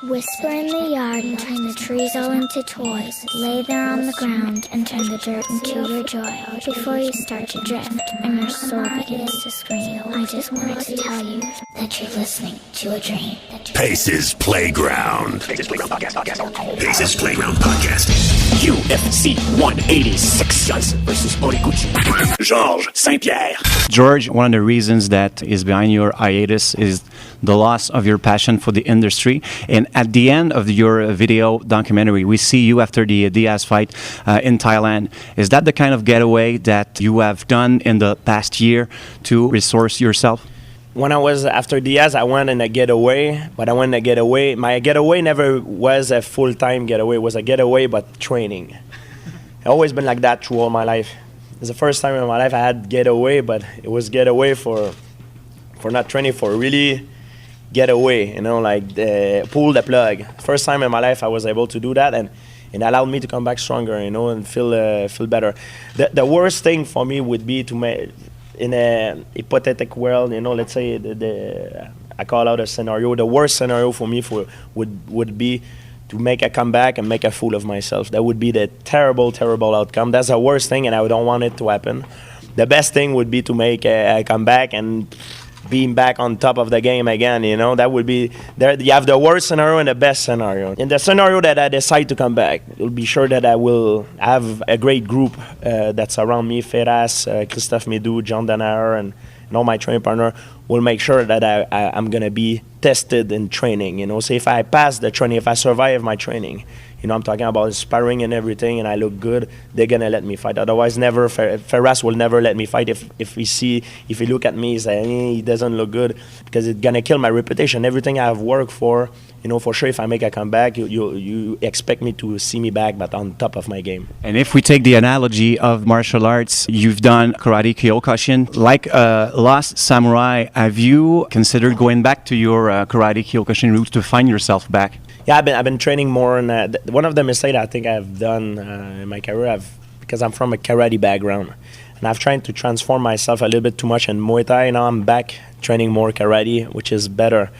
Whisper in the yard and turn the trees all into toys. Lay there on the ground and turn the dirt into your joy. Before you start to drift and your soul begins to scream, I just wanted to tell you that you're listening to a dream. Pace's Playground. Pace's Playground Podcast. Pace's Playground Podcast. UFC 186 versus Horiguchi. Georges St-Pierre. George, one of the reasons that is behind your hiatus is the loss of your passion for the industry. And at the end of your video documentary, we see you after the Diaz fight in Thailand. Is that the kind of getaway that you have done in the past year to resource yourself? When I was after Diaz, I went in a getaway, but I went in a getaway. My getaway never was a full-time getaway. It was a getaway, but training. I've always been like that through all my life. It's the first time in my life I had getaway, but it was getaway for not training, for really getaway, you know, like pull the plug. First time in my life I was able to do that, and it allowed me to come back stronger, you know, and feel better. The worst thing for me would be to make, in a hypothetical world, you know, let's say I call out a scenario. The worst scenario for me would be to make a comeback and make a fool of myself. That would be the terrible, terrible outcome. That's the worst thing, and I don't want it to happen. The best thing would be to make a comeback and being back on top of the game again, you know. That would be there. You have the worst scenario and the best scenario. In the scenario that I decide to come back, you'll be sure that I will have a great group that's around me. Ferras, Christophe Médou, John Danaher, and all my training partner will make sure that I'm going to be tested in training, you know. So if I pass the training, if I survive my training, you know, I'm talking about sparring and everything, and I look good, they're going to let me fight. Otherwise, never. Ferras will never let me fight if he look at me, he's like, he doesn't look good, because it's going to kill my reputation. Everything I have worked for, you know, for sure, if I make a comeback, you expect me to see me back, but on top of my game. And if we take the analogy of martial arts, you've done karate kyokushin. Like Lost Samurai, have you considered going back to your karate kyokushin roots to find yourself back? Yeah, I've been training more, and one of the mistakes I think I've done in my career, because I'm from a karate background, and I've tried to transform myself a little bit too much in Muay Thai. Now I'm back training more karate, which is better.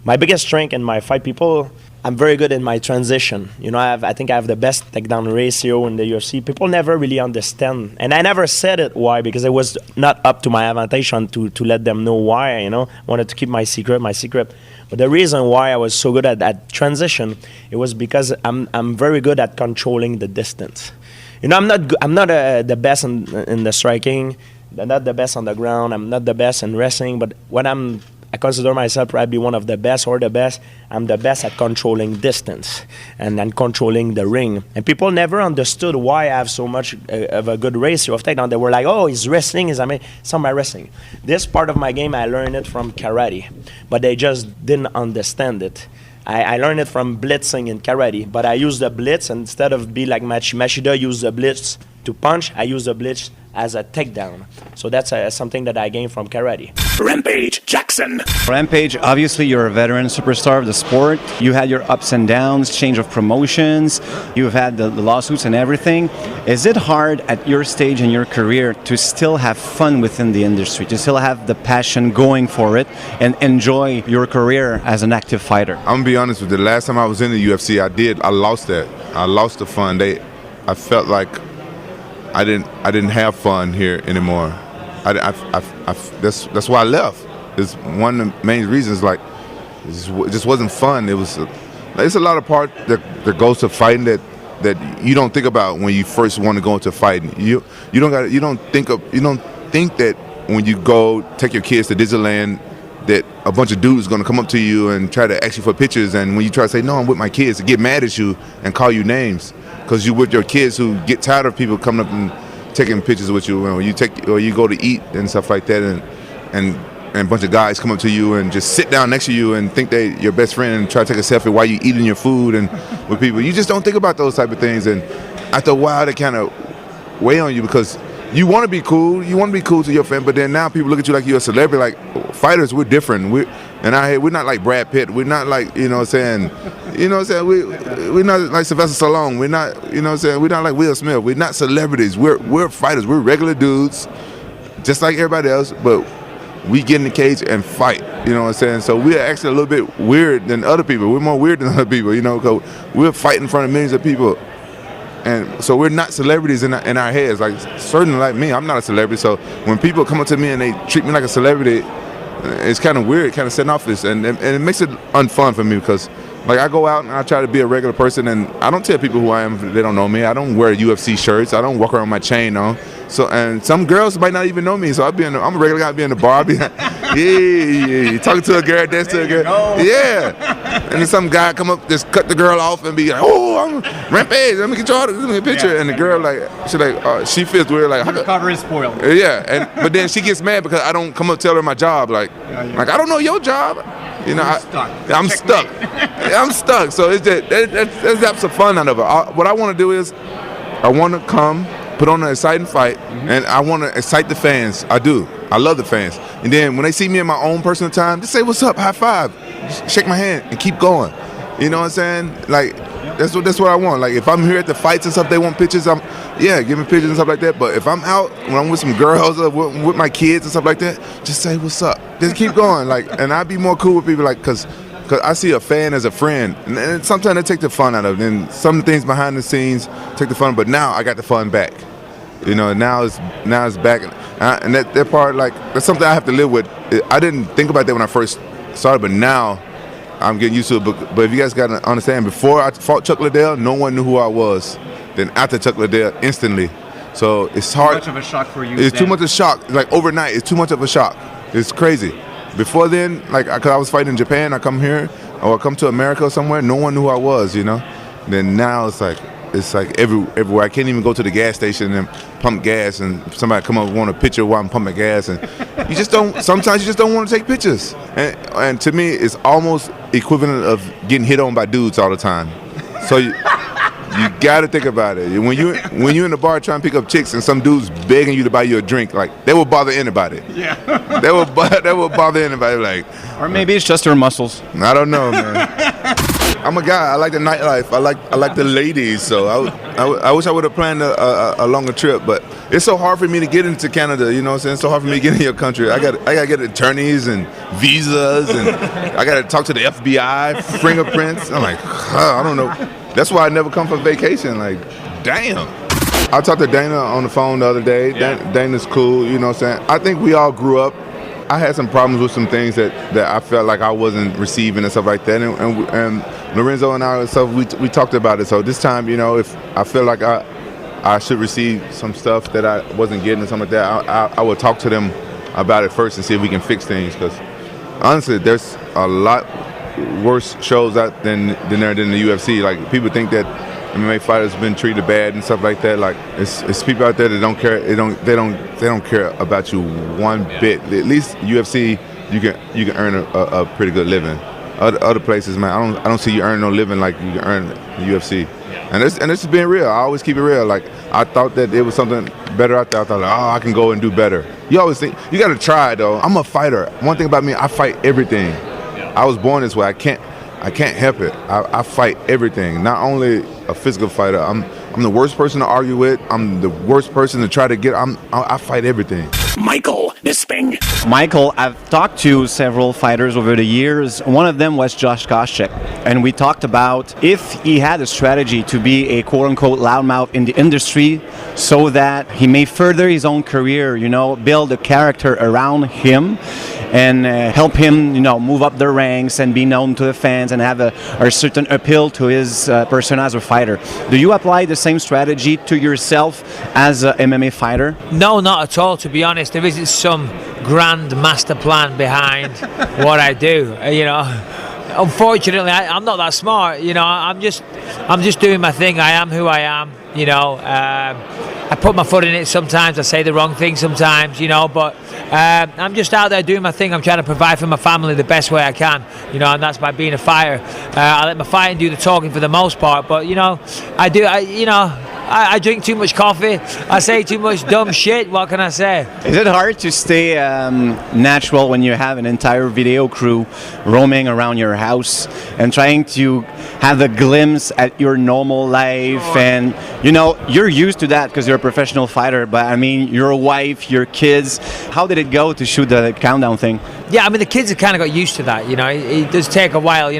My biggest strength in my fight people, I'm very good in my transition. You know, I think I have the best takedown ratio in the UFC. People never really understand, and I never said it why, because it was not up to my advantage to let them know why. You know, I wanted to keep my secret. But the reason why I was so good at that transition, it was because I'm very good at controlling the distance. You know, I'm not the best in the striking, not the best on the ground. I'm not the best in wrestling, but when I consider myself probably one of the best or the best. I'm the best at controlling distance and controlling the ring. And people never understood why I have so much of a good ratio of takedown. They were like, oh, he's wrestling. It's not my wrestling. This part of my game, I learned it from karate, but they just didn't understand it. I learned it from blitzing in karate, but I use the blitz instead of be like Machida use the blitz to punch. I use the blitz as a takedown. So that's something that I gained from karate. Rampage Jackson. Rampage, obviously you're a veteran superstar of the sport. You had your ups and downs, change of promotions. You've had the lawsuits and everything. Is it hard at your stage in your career to still have fun within the industry, to still have the passion going for it and enjoy your career as an active fighter? I'm gonna be honest with you. The last time I was in the UFC, I lost that. I lost the fun. I felt like I didn't have fun here anymore. That's why I left. It's one of the main reasons. Like, it just wasn't fun. It's a lot of part that goes to fighting that you don't think about when you first want to go into fighting. You don't think that when you go take your kids to Disneyland, that a bunch of dudes going to come up to you and try to ask you for pictures, and when you try to say no, I'm with my kids, to get mad at you and call you names. Because you're with your kids who get tired of people coming up and taking pictures with you, or you go to eat and stuff like that, and a bunch of guys come up to you and just sit down next to you and think they your best friend and try to take a selfie while you eating your food and with people. You just don't think about those type of things, and after a while they kind of weigh on you, because you want to be cool, to your family, but then now people look at you like you're a celebrity. Like, fighters, we're different. We're not like Brad Pitt. We're not like, we're not like Sylvester Stallone. We're not, we're not like Will Smith. We're not celebrities. We're fighters. We're regular dudes, just like everybody else, but we get in the cage and fight. You know what I'm saying? So we're actually a little bit weird than other people. We're more weird than other people, you know, because we're fighting in front of millions of people. And so we're not celebrities in our heads. Like, certainly like me, I'm not a celebrity. So when people come up to me and they treat me like a celebrity, it's kind of weird, kind of setting off this. And it makes it unfun for me because, like, I go out and I try to be a regular person, and I don't tell people who I am if they don't know me. I don't wear UFC shirts. I don't walk around with my chain on. So, and some girls might not even know me. So I'm a regular guy. I be in the bar. I be like, yeah, talking to a girl, dance to a girl. Yeah. And then some guy come up, just cut the girl off and be like, oh, I'm Rampage. Let me get a picture. And the girl, she feels weird. Like, Cover is spoiled. Yeah. But then she gets mad because I don't come up tell her my job. Like I don't know your job. You know, I'm stuck. I'm stuck. So it's just, that's some fun out of it. What I want to do is I want to come, put on an exciting fight, and I want to excite the fans. I do. I love the fans. And then when they see me in my own personal time, just say, what's up, high five, just shake my hand, and keep going. You know what I'm saying? Like, that's what I want. Like, if I'm here at the fights and stuff, they want pictures, give me pictures and stuff like that. But if I'm out, when I'm with some girls or with my kids and stuff like that, just say, what's up? Just keep going. Like, and I'd be more cool with people, like, because I see a fan as a friend. And sometimes they take the fun out of it. And some of the things behind the scenes take the fun. But now I got the fun back. You know, now it's back. And that part, like, that's something I have to live with. I didn't think about that when I first started, but now I'm getting used to it. But if you guys got to understand, before I fought Chuck Liddell, no one knew who I was. Then after Chuck Liddell, instantly. So it's hard. Too much of a shock for you. It's too much of a shock. Like, overnight, it's too much of a shock. It's crazy. Before then, like, because I was fighting in Japan, I come here, or I come to America or somewhere, no one knew who I was, you know? Then now it's like everywhere. I can't even go to the gas station and pump gas, and somebody come up and want a picture while I'm pumping gas, and sometimes you just don't want to take pictures. And to me, it's almost equivalent of getting hit on by dudes all the time. So you got to think about it. When you're in the bar trying to pick up chicks and some dude's begging you to buy you a drink, like, they will bother anybody. Yeah. They will bother anybody, like. Or maybe it's just her muscles. I don't know, man. I'm a guy. I like the nightlife. I like the ladies. So I wish I would have planned a longer trip, but it's so hard for me to get into Canada. You know what I'm saying? It's so hard for me to get into your country. I got to get attorneys and visas, and I got to talk to the FBI, fingerprints. I'm like, I don't know. That's why I never come for vacation. Like, damn. I talked to Dana on the phone the other day. Yeah. Dana's cool. You know what I'm saying? I think we all grew up. I had some problems with some things that I felt like I wasn't receiving and stuff like that. And Lorenzo and I and stuff, we talked about it. So this time, you know, if I feel like I should receive some stuff that I wasn't getting or something like that, I would talk to them about it first and see if we can fix things. Because honestly, there's a lot worse shows out than the UFC. Like, people think that MMA fighters have been treated bad and stuff like that. Like, it's people out there that don't care. They don't care about you one bit. At least UFC, you can earn a pretty good living. Other places, man, I don't see you earn no living like you can earn in UFC. And this is being real. I always keep it real. Like, I thought that there was something better out there. I thought, like, I can go and do better. You always think you got to try, though. I'm a fighter. One thing about me, I fight everything. I was born this way. I can't help it. I fight everything. Not only a physical fighter. I'm the worst person to argue with. I'm the worst person to try to get. I fight everything. Michael Bisping. Michael, I've talked to several fighters over the years. One of them was Josh Koscheck, and we talked about if he had a strategy to be a quote-unquote loudmouth in the industry so that he may further his own career, you know, build a character around him and help him, you know, move up the ranks and be known to the fans and have a certain appeal to his persona as a fighter. Do you apply the same strategy to yourself as an MMA fighter? No, not at all, to be honest. There isn't some grand master plan behind what I do. You know, unfortunately, I'm not that smart. You know, I'm just doing my thing. I am who I am. You know, I put my foot in it sometimes. I say the wrong thing sometimes. You know, but I'm just out there doing my thing. I'm trying to provide for my family the best way I can. You know, and that's by being a fighter. I let my fighting do the talking for the most part. But you know, I drink too much coffee. I say too much dumb shit. What can I say? Is it hard to stay natural when you have an entire video crew roaming around your house and trying to have a glimpse at your normal life, and you're used to that because you're a professional fighter, but I mean your wife, your kids, how did it go to shoot the countdown thing? Yeah, I mean the kids have kind of got used to that, it does take a while,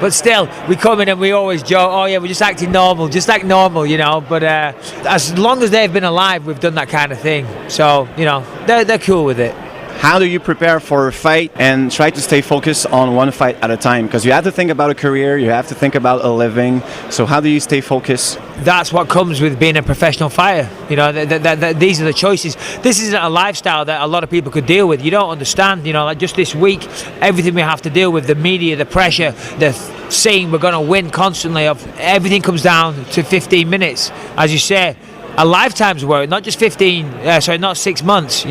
but still we come in and we always joke, oh yeah, we're just acting normal, just like normal, but as long as they've been alive, we've done that kind of thing, so they're cool with it. How do you prepare for a fight and try to stay focused on one fight at a time? Because you have to think about a career, you have to think about a living. So how do you stay focused? That's what comes with being a professional fighter. These are the choices. This isn't a lifestyle that a lot of people could deal with. You don't understand, like just this week, everything we have to deal with, the media, the pressure, the saying we're going to win constantly, everything comes down to 15 minutes. As you say, a lifetime's work, not just 6 months,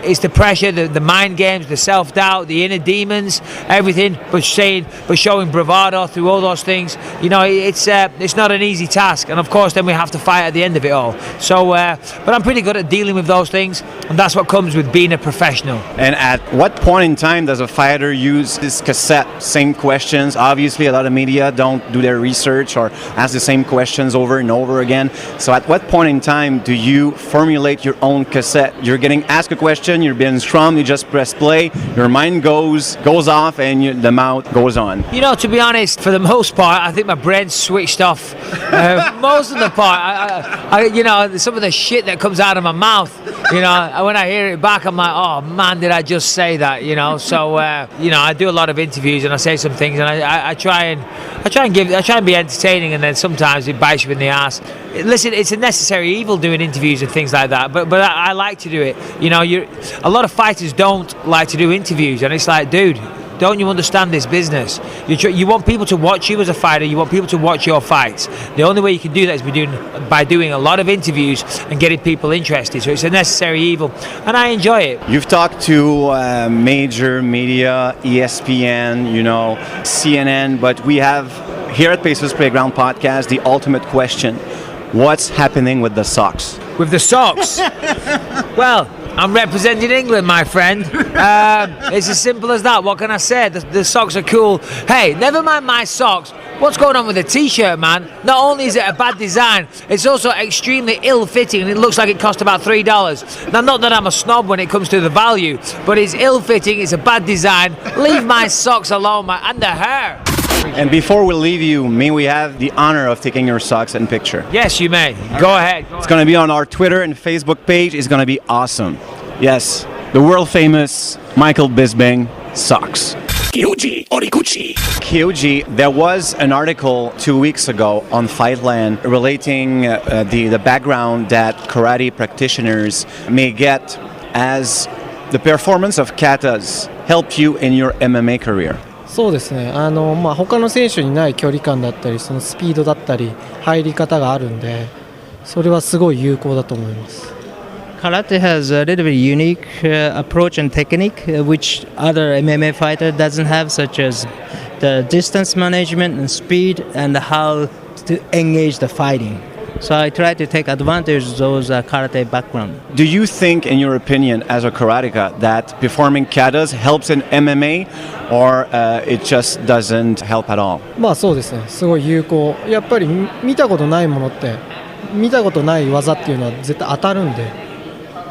It's the pressure, the mind games, the self-doubt, the inner demons, everything. But showing bravado through all those things. It's not an easy task. And of course, then we have to fight at the end of it all. So, but I'm pretty good at dealing with those things, and that's what comes with being a professional. And at what point in time does a fighter use this cassette? Same questions. Obviously, a lot of media don't do their research or ask the same questions over and over again. So, at what point in time do you formulate your own cassette? You're getting asked a question. You're being strummed, you just press play, your mind goes off, and the mouth goes on. To be honest, for the most part, I think my brain's switched off. Most of the part, I some of the shit that comes out of my mouth, when I hear it back, I'm like, oh man, did I just say that? So I do a lot of interviews and I say some things, and I try and be entertaining, and then sometimes it bites you in the ass. Listen, it's a necessary evil doing interviews and things like that, but I like to do it. A lot of fighters don't like to do interviews, and it's like, dude, don't you understand this business? You want people to watch you as a fighter. You want people to watch your fights. The only way you can do that is by doing a lot of interviews and getting people interested. So it's a necessary evil, and I enjoy it. You've talked to major media, ESPN, CNN, but we have here at Pacers Playground Podcast the ultimate question: what's happening with the socks? With the socks? Well, I'm representing England, my friend. It's as simple as that. What can I say? The socks are cool. Hey, never mind my socks. What's going on with the t-shirt, man? Not only is it a bad design, it's also extremely ill-fitting, and it looks like it cost about $3. Now, not that I'm a snob when it comes to the value, but it's ill-fitting, it's a bad design. Leave my socks alone, and the hair. And before we leave you, may we have the honor of taking your socks in picture? Yes, you may. Go ahead. It's going to be on our Twitter and Facebook page. It's going to be awesome. Yes, the world famous Michael Bisping socks. Kyoji Horiguchi. Kyoji, there was an article 2 weeks ago on Fightland relating the background that karate practitioners may get as the performance of katas helped you in your MMA career. そうですね。他の選手にない距離感だったり、そのスピードだったり、入り方があるんで、それはすごい有効だと思います。Karate has a little bit unique approach and technique which other MMA fighter doesn't have, such as the distance management and speed and how to engage the fighting. So I try to take advantage of those karate background. Do you think, in your opinion, as a karateka, that performing katas helps in MMA, or it just doesn't help at all? まあそうですね。すごい有効。やっぱり見たことないものって、見たことない技っていうのは絶対当たるんで、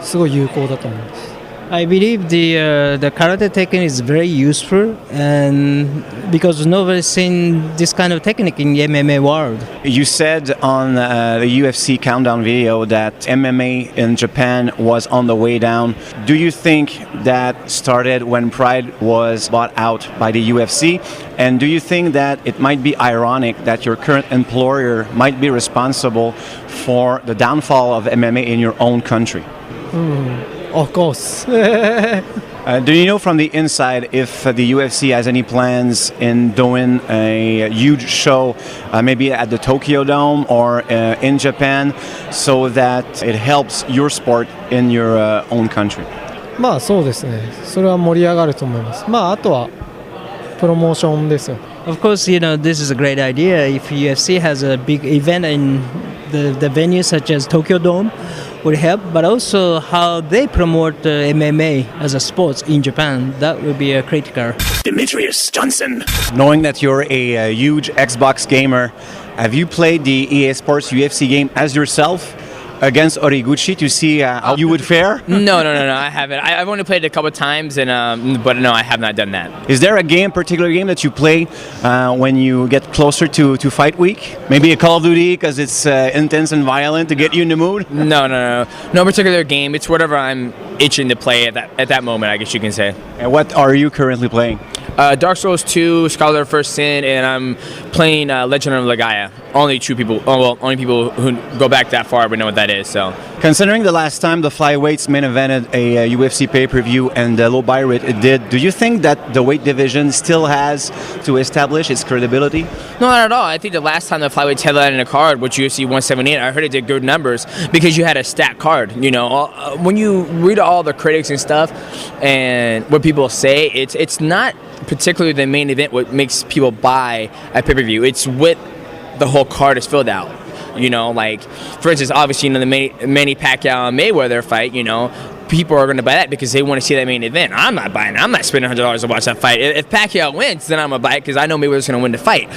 すごい有効だと思います。I believe the karate technique is very useful, and because nobody's seen this kind of technique in the MMA world. You said on the UFC Countdown video that MMA in Japan was on the way down. Do you think that started when Pride was bought out by the UFC? And do you think that it might be ironic that your current employer might be responsible for the downfall of MMA in your own country? Of course. Do you know from the inside if the UFC has any plans in doing a huge show, maybe at the Tokyo Dome or in Japan, so that it helps your sport in your own country? まあそうですね。それは盛り上がると思います。まああとはプロモーションですよ。Of course, this is a great idea. If UFC has a big event in the venue such as Tokyo Dome, would help, but also how they promote MMA as a sport in Japan, that would be critical. Demetrius Johnson. Knowing that you're a huge Xbox gamer, have you played the EA Sports UFC game as yourself against Horiguchi to see how you would fare? No, I haven't. I've only played it a couple of times, but no, I have not done that. Is there a particular game that you play when you get closer to fight week? Maybe a Call of Duty because it's intense and violent to get you in the mood? No particular game. It's whatever I'm itching to play at that moment, I guess you can say. And what are you currently playing? Dark Souls 2, Scholar of First Sin, and I'm playing Legend of Legaia. Only people who go back that far would know what that is. So, considering the last time the flyweights main evented a UFC pay-per-view and the low buy rate it did, do you think that the weight division still has to establish its credibility? No, not at all. I think the last time the flyweights headlined in a card, which UFC 178, I heard it did good numbers because you had a stacked card. You know, when you read all the critics and stuff and what people say, it's not particularly the main event what makes people buy a pay-per-view. It's what the whole card is filled out. You know, like, for instance, obviously, the Manny Pacquiao and Mayweather fight, you know, people are going to buy that because they want to see that main event. I'm not buying it. I'm not spending $100 to watch that fight. If Pacquiao wins, then I'm going to buy it because I know Mayweather's going to win the fight.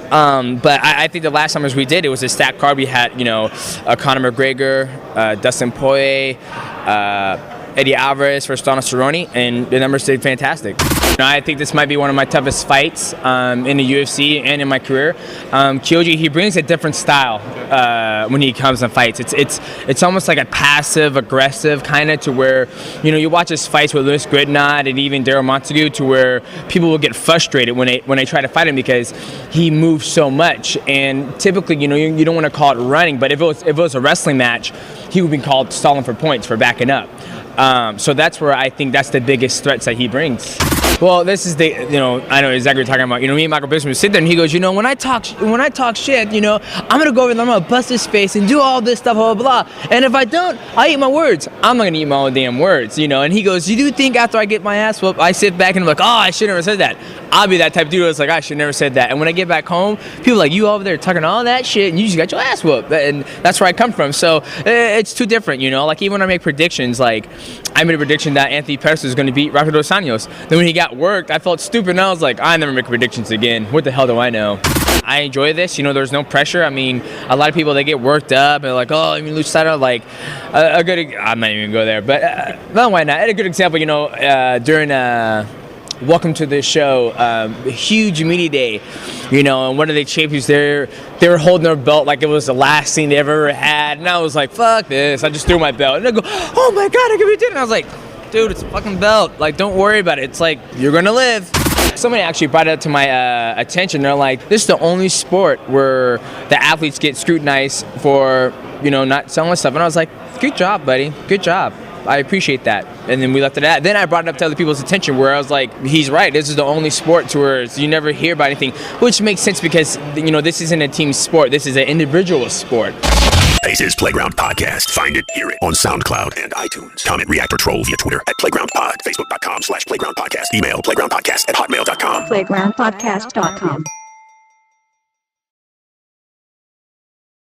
But I think the last time we did, it was a stacked card. We had, you know, Conor McGregor, Dustin Poirier, Eddie Alvarez versus Donald Cerrone, and the numbers did fantastic. I think this might be one of my toughest fights in the UFC and in my career. Kyoji, he brings a different style when he comes and fights. It's almost like a passive aggressive kind of, to where, you know, you watch his fights with Louis Gridnot and even Daryl Montague, to where people will get frustrated when they try to fight him because he moves so much. And typically, you know, you don't want to call it running, but if it was a wrestling match, he would be called stalling for points, for backing up. So that's where I think that's the biggest threats that he brings. Well, this is I know exactly what you're talking about. You know, me and Michael Bisping would sit there and he goes, you know, when I talk shit, you know, I'm going to go over there, I'm going to bust his face and do all this stuff, blah, blah, blah. And if I don't, I eat my words. I'm not going to eat my own damn words, you know. And he goes, you do think after I get my ass whooped, I sit back and I'm like, oh, I should never said that. I'll be that type of dude that's like, I should never said that. And when I get back home, people are like, you over there talking all that shit and you just got your ass whooped. And that's where I come from. So it's too different, you know. Like, even when I make predictions, like, I made a prediction that Anthony Pettis was going to beat Rafael dos Anjos. Then when he got worked, I felt stupid and I was like, I never make predictions again. What the hell do I know? I enjoy this. You know, there's no pressure. I mean, a lot of people, they get worked up and they're like, oh, you mean luchador? Like, I'm not even going to go there. But no, why not? I had a good example, you know, during Welcome to the Show, huge media day, you know, and one of the champions there, they were holding their belt like it was the last thing they ever had, and I was like, fuck this, I just threw my belt, and they go, oh my god, I can be doing it, and I was like, dude, it's a fucking belt, like, don't worry about it, it's like, you're gonna live. Somebody actually brought it up to my attention, they're like, this is the only sport where the athletes get scrutinized for, you know, not selling stuff, and I was like, good job, buddy, good job. I appreciate that. And then we left it at that. Then I brought it up to other people's attention where I was like, he's right. This is the only sport to where you never hear about anything, which makes sense because, you know, this isn't a team sport. This is an individual sport. This is Playground Podcast. Find it, hear it on SoundCloud and iTunes. Comment, react, or troll via Twitter at PlaygroundPod, Facebook.com/PlaygroundPodcast, email playgroundpodcast@hotmail.com. PlaygroundPodcast.com.